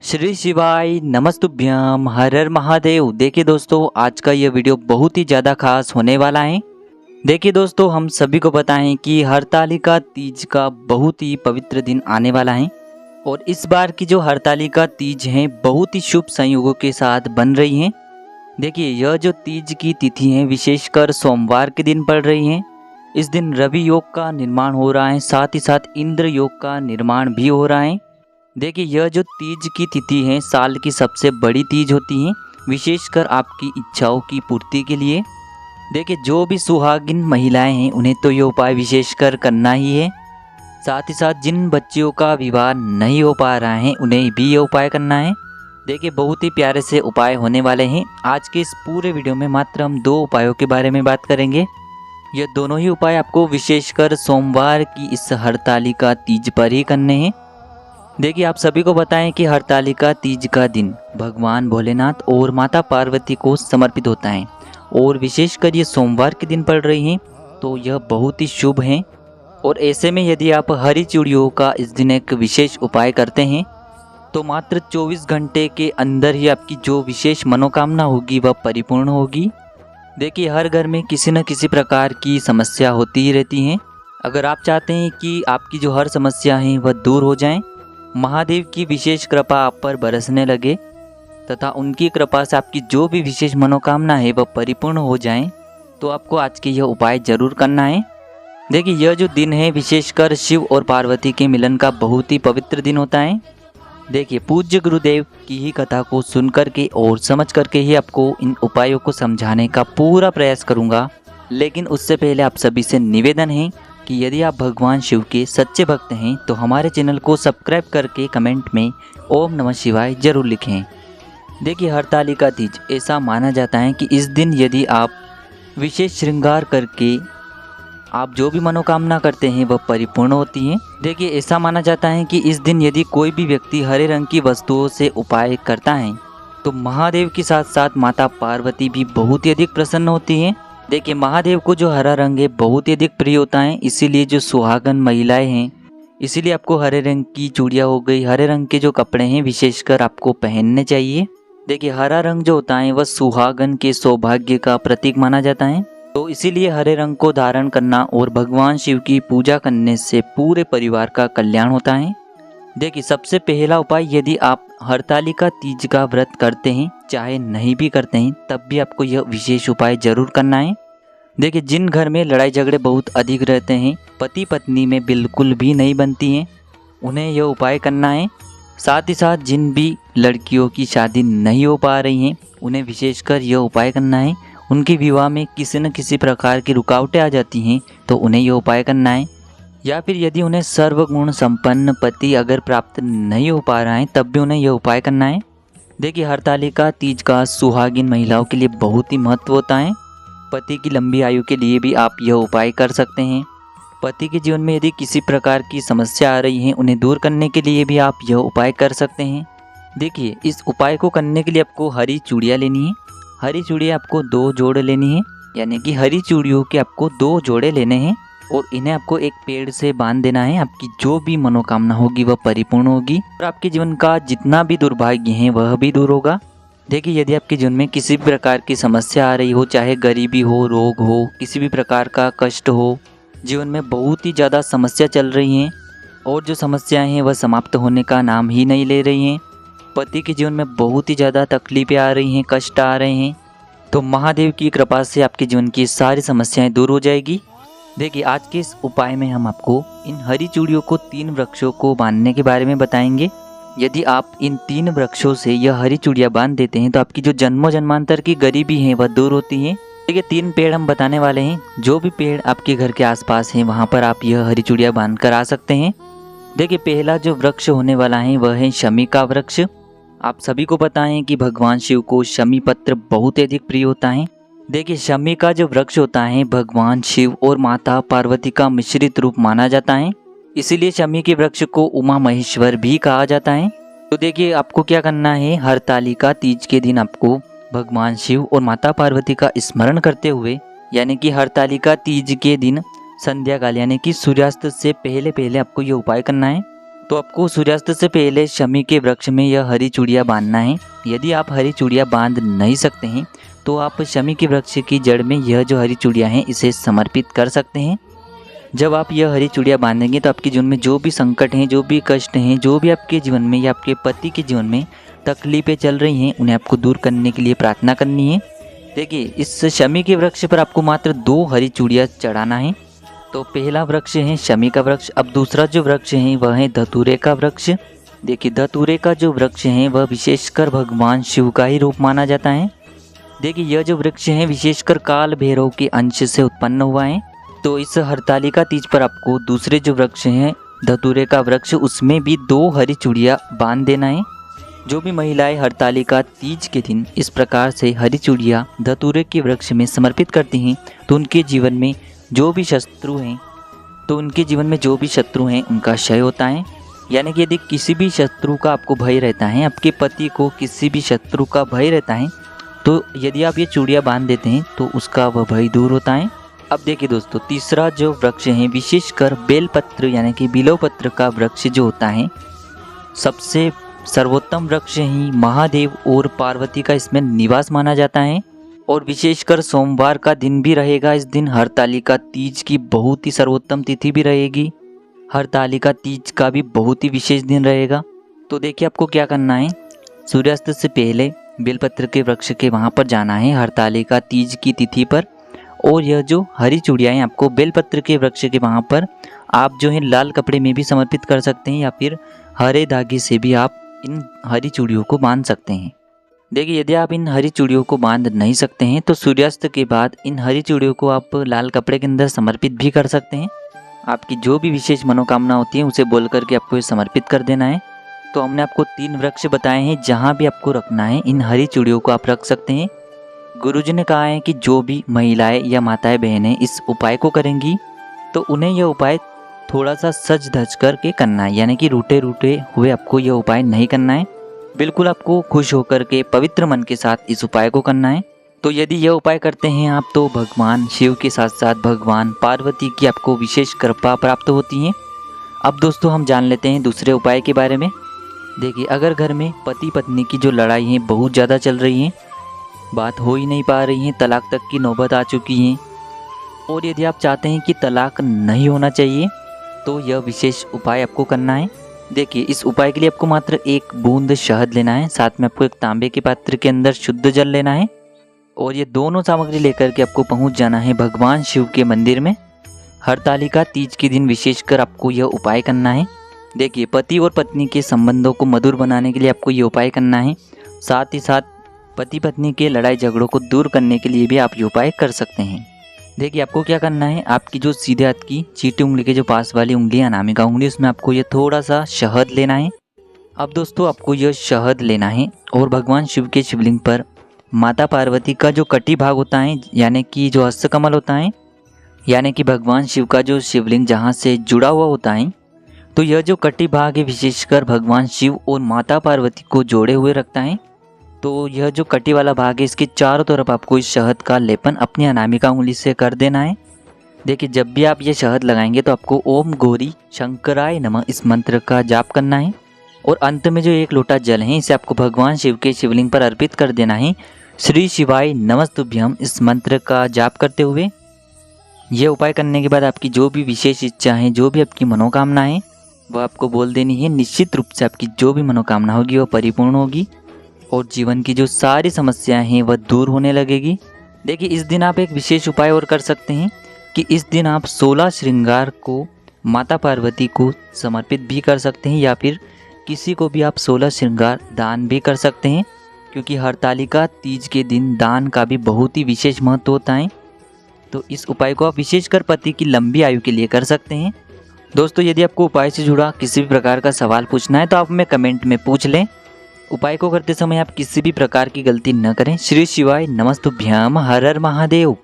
श्री शिवाय नमस्तुभ्यम हर हर महादेव। देखिए दोस्तों, आज का ये वीडियो बहुत ही ज़्यादा खास होने वाला है। देखिए दोस्तों, हम सभी को पता है कि हरतालिका तीज का बहुत ही पवित्र दिन आने वाला है और इस बार की जो हरतालिका तीज है बहुत ही शुभ संयोगों के साथ बन रही है। देखिए, यह जो तीज की तिथि है विशेषकर सोमवार के दिन पड़ रही है। इस दिन रवि योग का निर्माण हो रहा है, साथ ही साथ इंद्र योग का निर्माण भी हो रहा है। देखिए, यह जो तीज की तिथि है साल की सबसे बड़ी तीज होती है, विशेषकर आपकी इच्छाओं की पूर्ति के लिए। देखिए, जो भी सुहागिन महिलाएं हैं उन्हें तो ये उपाय विशेषकर करना ही है। साथ ही साथ जिन बच्चियों का विवाह नहीं हो पा रहा है उन्हें भी ये उपाय करना है। देखिए, बहुत ही प्यारे से उपाय होने वाले हैं। आज के इस पूरे वीडियो में मात्र हम 2 उपायों के बारे में बात करेंगे। ये दोनों ही उपाय आपको विशेषकर सोमवार की इस हरतालिका तीज पर ही करने हैं। देखिए, आप सभी को बताएं कि हरतालिका तीज का दिन भगवान भोलेनाथ और माता पार्वती को समर्पित होता है और विशेषकर ये सोमवार के दिन पड़ रही हैं, तो यह बहुत ही शुभ है। और ऐसे में यदि आप हरी चूड़ियों का इस दिन एक विशेष उपाय करते हैं तो मात्र 24 घंटे के अंदर ही आपकी जो विशेष मनोकामना होगी वह परिपूर्ण होगी। देखिए, हर घर में किसी न किसी प्रकार की समस्या होती ही रहती है। अगर आप चाहते हैं कि आपकी जो हर समस्या है वह दूर हो जाएं, महादेव की विशेष कृपा आप पर बरसने लगे तथा उनकी कृपा से आपकी जो भी विशेष मनोकामना है वह परिपूर्ण हो जाए, तो आपको आज के यह उपाय जरूर करना है। देखिए, यह जो दिन है विशेषकर शिव और पार्वती के मिलन का बहुत ही पवित्र दिन होता है। देखिए, पूज्य गुरुदेव की ही कथा को सुन करके और समझ करके ही आपको इन उपायों को समझाने का पूरा प्रयास करूँगा। लेकिन उससे पहले आप सभी से निवेदन है कि यदि आप भगवान शिव के सच्चे भक्त हैं तो हमारे चैनल को सब्सक्राइब करके कमेंट में ओम नमः शिवाय जरूर लिखें। देखिए, हरतालिका तीज ऐसा माना जाता है कि इस दिन यदि आप विशेष श्रृंगार करके आप जो भी मनोकामना करते हैं वह परिपूर्ण होती हैं। देखिए, ऐसा माना जाता है कि इस दिन यदि कोई भी व्यक्ति हरे रंग की वस्तुओं से उपाय करता है तो महादेव के साथ साथ माता पार्वती भी बहुत ही अधिक प्रसन्न होती हैं। देखिए, महादेव को जो हरा रंग है बहुत ही अधिक प्रिय होता है, इसीलिए जो सुहागन महिलाएं हैं इसीलिए आपको हरे रंग की चूड़ियाँ हो गई, हरे रंग के जो कपड़े हैं विशेषकर आपको पहनने चाहिए। देखिए, हरा रंग जो होता है वह सुहागन के सौभाग्य का प्रतीक माना जाता है, तो इसीलिए हरे रंग को धारण करना और भगवान शिव की पूजा करने से पूरे परिवार का कल्याण होता है। देखिए, सबसे पहला उपाय, यदि आप हरतालिका तीज का व्रत करते हैं चाहे नहीं भी करते हैं तब भी आपको यह विशेष उपाय जरूर करना है। देखिए, जिन घर में लड़ाई झगड़े बहुत अधिक रहते हैं, पति पत्नी में बिल्कुल भी नहीं बनती हैं, उन्हें यह उपाय करना है। साथ ही साथ जिन भी लड़कियों की शादी नहीं हो पा रही हैं उन्हें विशेषकर यह उपाय करना है। उनके विवाह में किसी न किसी प्रकार की रुकावटें आ जाती हैं तो उन्हें यह उपाय करना है। या फिर यदि उन्हें सर्वगुण संपन्न पति अगर प्राप्त नहीं हो पा रहा है तब भी उन्हें यह उपाय करना है। देखिए, हरतालिका तीज का सुहागिन महिलाओं के लिए बहुत ही महत्व होता है। पति की लंबी आयु के लिए भी आप यह उपाय कर सकते हैं। पति के जीवन में यदि किसी प्रकार की समस्या आ रही है उन्हें दूर करने के लिए भी आप यह उपाय कर सकते हैं। देखिए, इस उपाय को करने के लिए आपको हरी चूड़ियाँ लेनी है। हरी चूड़ियाँ आपको 2 जोड़ लेनी है, यानी कि हरी चूड़ियों के आपको 2 जोड़े लेने हैं और इन्हें आपको एक पेड़ से बांध देना है। आपकी जो भी मनोकामना होगी वह परिपूर्ण होगी और आपके जीवन का जितना भी दुर्भाग्य है वह भी दूर होगा। देखिए, यदि आपके जीवन में किसी भी प्रकार की समस्या आ रही हो, चाहे गरीबी हो, रोग हो, किसी भी प्रकार का कष्ट हो, जीवन में बहुत ही ज़्यादा समस्या चल रही हैं और जो समस्याएं हैं वह समाप्त होने का नाम ही नहीं ले रही हैं, पति के जीवन में बहुत ही ज़्यादा तकलीफ़ें आ रही हैं, कष्ट आ रहे हैं, तो महादेव की कृपा से आपके जीवन की सारी समस्याएँ दूर हो जाएगी। देखिए, आज के इस उपाय में हम आपको इन हरी चूड़ियों को 3 वृक्षों को बांधने के बारे में बताएंगे। यदि आप इन 3 वृक्षों से यह हरी चूड़ियाँ बांध देते हैं तो आपकी जो जन्मों जन्मांतर की गरीबी है वह दूर होती है। देखिए, 3 पेड़ हम बताने वाले हैं। जो भी पेड़ आपके घर के आसपास हैं वहाँ पर आप यह हरी चूड़ियाँ बांध कर आ सकते हैं। देखिए, पहला जो वृक्ष होने वाला है वह है शमी का वृक्ष। आप सभी को पता है कि भगवान शिव को शमी पत्र बहुत अधिक प्रिय होता है। देखिए, शमी का जो वृक्ष होता है भगवान शिव और माता पार्वती का मिश्रित रूप माना जाता है, इसीलिए शमी के वृक्ष को उमा महेश्वर भी कहा जाता है। तो देखिए, आपको क्या करना है, हरतालिका तीज के दिन आपको भगवान शिव और माता पार्वती का स्मरण करते हुए, यानी कि हरतालिका तीज के दिन संध्या काल यानी कि सूर्यास्त से पहले पहले आपको ये उपाय करना है। तो आपको सूर्यास्त से पहले शमी के वृक्ष में यह हरी चूड़ियाँ बांधना है। यदि आप हरी चूड़ियाँ बांध नहीं सकते हैं तो आप शमी के वृक्ष की जड़ में यह जो हरी चूड़ियाँ हैं इसे समर्पित कर सकते हैं। जब आप यह हरी चूड़ियाँ बांधेंगे तो आपके जीवन में जो भी संकट हैं, जो भी कष्ट हैं, जो भी आपके जीवन में या आपके पति के जीवन में तकलीफ़ें चल रही हैं, उन्हें आपको दूर करने के लिए प्रार्थना करनी है। देखिए, इस शमी के वृक्ष पर आपको मात्र 2 हरी चूड़ियाँ चढ़ाना है। तो पहला वृक्ष है शमी का वृक्ष। अब दूसरा जो वृक्ष है वह है धतूरे का वृक्ष। देखिए, धतूरे का जो वृक्ष है वह विशेषकर भगवान शिव का ही रूप माना जाता है। देखिए, यह जो वृक्ष है विशेषकर काल भैरव के अंश से उत्पन्न हुआ है। तो इस हरतालिका तीज पर आपको दूसरे जो वृक्ष हैं धतूरे का वृक्ष, उसमें भी 2 हरी चूड़ियाँ बांध देना है। जो भी महिलाएं हरतालिका तीज के दिन इस प्रकार से हरी चूड़ियाँ धतूरे के वृक्ष में समर्पित करती हैं तो उनके जीवन में जो भी शत्रु हैं उनका क्षय होता है। यानी कि यदि किसी भी शत्रु का आपको भय रहता है, आपके पति को किसी भी शत्रु का भय रहता है, तो यदि आप ये चूड़ियाँ बांध देते हैं तो उसका वह भय दूर होता है। अब देखिए दोस्तों, तीसरा जो वृक्ष है विशेषकर बेलपत्र यानी कि बिल्वपत्र का वृक्ष जो होता है, सबसे सर्वोत्तम वृक्ष ही महादेव और पार्वती का इसमें निवास माना जाता है। और विशेषकर सोमवार का दिन भी रहेगा। इस दिन हरतालिका तीज की बहुत ही सर्वोत्तम तिथि भी रहेगी। हरतालिका तीज का भी बहुत ही विशेष दिन रहेगा। तो देखिए, आपको क्या करना है, सूर्यास्त से पहले बेलपत्र के वृक्ष के वहाँ पर जाना है हरतालिका तीज की तिथि पर। और यह जो हरी चूड़ियाँ हैं आपको बेलपत्र के वृक्ष के वहाँ पर आप जो है लाल कपड़े में भी समर्पित कर सकते हैं या फिर हरे धागे से भी आप इन हरी चूड़ियों को बांध सकते हैं। देखिए, यदि आप इन हरी चूड़ियों को बांध नहीं सकते हैं तो सूर्यास्त के बाद इन हरी चूड़ियों को आप लाल कपड़े के अंदर समर्पित भी कर सकते हैं। आपकी जो भी विशेष मनोकामना होती है उसे बोल करके आपको ये समर्पित कर देना है। तो हमने आपको 3 वृक्ष बताए हैं जहाँ भी आपको रखना है इन हरी चूड़ियों को आप रख सकते हैं। गुरुजी ने कहा है कि जो भी महिलाएं या माताएं बहनें इस उपाय को करेंगी तो उन्हें यह उपाय थोड़ा सा सज धज करके करना है, यानी कि रूठे रूठे हुए आपको यह उपाय नहीं करना है। बिल्कुल आपको खुश होकर के पवित्र मन के साथ इस उपाय को करना है। तो यदि यह उपाय करते हैं आप तो भगवान शिव के साथ साथ भगवान पार्वती की आपको विशेष कृपा प्राप्त होती है। अब दोस्तों, हम जान लेते हैं दूसरे उपाय के बारे में। देखिए, अगर घर में पति पत्नी की जो लड़ाई है बहुत ज़्यादा चल रही है, बात हो ही नहीं पा रही है, तलाक तक की नौबत आ चुकी है, और यदि आप चाहते हैं कि तलाक नहीं होना चाहिए तो यह विशेष उपाय आपको करना है। देखिए, इस उपाय के लिए आपको मात्र 1 बूंद शहद लेना है, साथ में आपको एक तांबे के पात्र के अंदर शुद्ध जल लेना है और ये दोनों सामग्री लेकर के आपको पहुंच जाना है भगवान शिव के मंदिर में। हरतालिका तीज के दिन विशेषकर आपको यह उपाय करना है। देखिए, पति और पत्नी के संबंधों को मधुर बनाने के लिए आपको ये उपाय करना है। साथ ही साथ पति पत्नी के लड़ाई झगड़ों को दूर करने के लिए भी आप ये उपाय कर सकते हैं। देखिए, आपको क्या करना है, आपकी जो सीधे हाथ की चीटी उंगली के जो पास वाली उंगली अनामिका उंगली, उसमें आपको ये थोड़ा सा शहद लेना है। अब दोस्तों, आपको यह शहद लेना है और भगवान शिव के शिवलिंग पर माता पार्वती का जो कटी भाग होता है, यानी कि जो हस्तकमल होता है, यानी कि भगवान शिव का जो शिवलिंग जहाँ से जुड़ा हुआ होता है, तो यह जो कटी भाग है विशेषकर भगवान शिव और माता पार्वती को जोड़े हुए रखता है। तो यह जो कटी वाला भाग है इसके चारों तरफ आपको इस शहद का लेपन अपनी अनामिका उंगली से कर देना है। देखिए, जब भी आप ये शहद लगाएंगे तो आपको ओम गौरी शंकराय नमः इस मंत्र का जाप करना है और अंत में जो 1 लोटा जल है इसे आपको भगवान शिव के शिवलिंग पर अर्पित कर देना है। श्री शिवाय नमस्तुभ्यम इस मंत्र का जाप करते हुए यह उपाय करने के बाद आपकी जो भी विशेष इच्छा है, जो भी आपकी मनोकामना है, वह आपको बोल देनी है। निश्चित रूप से आपकी जो भी मनोकामना होगी वह परिपूर्ण होगी और जीवन की जो सारी समस्याएं हैं वह दूर होने लगेगी। देखिए, इस दिन आप एक विशेष उपाय और कर सकते हैं कि इस दिन आप 16 श्रृंगार को माता पार्वती को समर्पित भी कर सकते हैं या फिर किसी को भी आप 16 श्रृंगार दान भी कर सकते हैं, क्योंकि हरतालिका तीज के दिन दान का भी बहुत ही विशेष महत्व होता है। तो इस उपाय को आप विशेषकर पति की लंबी आयु के लिए कर सकते हैं। दोस्तों, यदि आपको उपाय से जुड़ा किसी भी प्रकार का सवाल पूछना है तो आप हमें कमेंट में पूछ लें। उपाय को करते समय आप किसी भी प्रकार की गलती न करें। श्री शिवाय नमस्तुभ्याम। हर हर महादेव।